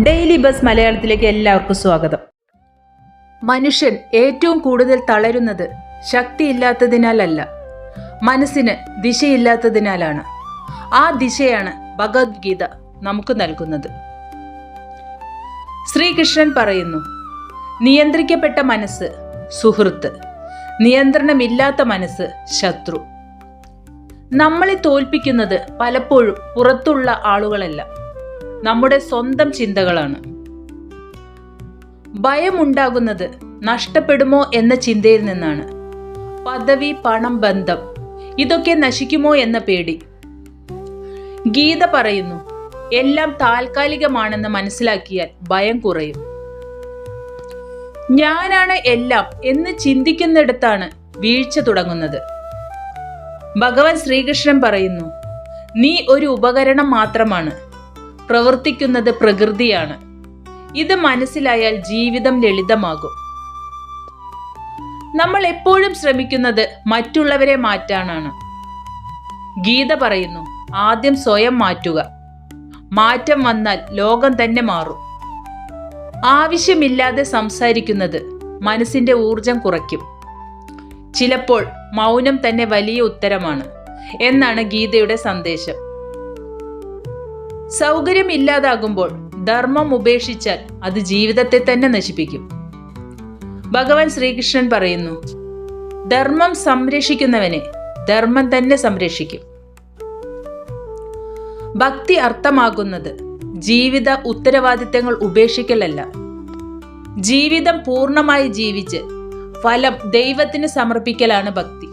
Daily bus മലയാളത്തിലേക്ക് എല്ലാവർക്കും സ്വാഗതം. മനുഷ്യൻ ഏറ്റവും കൂടുതൽ തളരുന്നത് ശക്തിയില്ലാത്തതിനാലല്ല, മനസ്സിന് ദിശയില്ലാത്തതിനാലാണ്. ആ ദിശയാണ് ഭഗവത്ഗീത നമുക്ക് നൽകുന്നത്. ശ്രീകൃഷ്ണൻ പറയുന്നു, നിയന്ത്രിക്കപ്പെട്ട മനസ്സ് സുഹൃത്ത്, നിയന്ത്രണമില്ലാത്ത മനസ്സ് ശത്രു. നമ്മളെ തോൽപ്പിക്കുന്നത് പലപ്പോഴും പുറത്തുള്ള ആളുകളല്ല, നമ്മുടെ സ്വന്തം ചിന്തകളാണ്. ഭയമുണ്ടാകുന്നത് നഷ്ടപ്പെടുമോ എന്ന ചിന്തയിൽ നിന്നാണ്. പദവി, പണം, ബന്ധം ഇതൊക്കെ നശിക്കുമോ എന്ന പേടി. ഗീത പറയുന്നു, എല്ലാം താൽക്കാലികമാണെന്ന് മനസ്സിലാക്കിയാൽ ഭയം കുറയും. ഞാനാണ് എല്ലാം എന്ന് ചിന്തിക്കുന്നിടത്താണ് വീഴ്ച തുടങ്ങുന്നത്. ഭഗവാൻ ശ്രീകൃഷ്ണൻ പറയുന്നു, നീ ഒരു ഉപകരണം മാത്രമാണ്, പ്രവർത്തിക്കുന്നത് പ്രകൃതിയാണ്. ഇത് മനസ്സിലായാൽ ജീവിതം ലളിതമാകും. നമ്മൾ എപ്പോഴും ശ്രമിക്കുന്നത് മറ്റുള്ളവരെ മാറ്റാനാണ്. ഗീത പറയുന്നു, ആദ്യം സ്വയം മാറ്റുക. മാറ്റം വന്നാൽ ലോകം തന്നെ മാറും. ആവശ്യമില്ലാതെ സംസാരിക്കുന്നത് മനസ്സിന്റെ ഊർജം കുറയ്ക്കും. ചിലപ്പോൾ മൗനം തന്നെ വലിയ ഉത്തരമാണ് എന്നാണ് ഗീതയുടെ സന്ദേശം. സൗകര്യമില്ലാതാകുമ്പോൾ ധർമ്മം ഉപേക്ഷിച്ചാൽ അത് ജീവിതത്തെ തന്നെ നശിപ്പിക്കും. ഭഗവാൻ ശ്രീകൃഷ്ണൻ പറയുന്നു, ധർമ്മം സംരക്ഷിക്കുന്നവനെ ധർമ്മം തന്നെ സംരക്ഷിക്കും. ഭക്തി അർത്ഥമാകുന്നത് ജീവിത ഉത്തരവാദിത്തങ്ങൾ ഉപേക്ഷിക്കലല്ല, ജീവിതം പൂർണ്ണമായി ജീവിച്ച് ഫലം ദൈവത്തിന് സമർപ്പിക്കലാണ് ഭക്തി.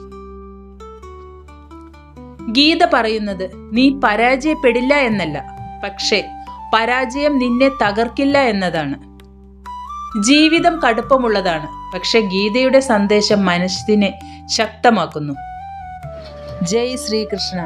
ഗീത പറയുന്നത്, നീ പരാജയപ്പെടില്ല എന്നല്ല, പക്ഷേ പരാജയം നിന്നെ തകർക്കില്ല എന്നതാണ്. ജീവിതം കടുപ്പമുള്ളതാണ്, പക്ഷെ ഗീതയുടെ സന്ദേശം മനസ്സിനെ ശക്തമാക്കുന്നു. ജയ് ശ്രീകൃഷ്ണ.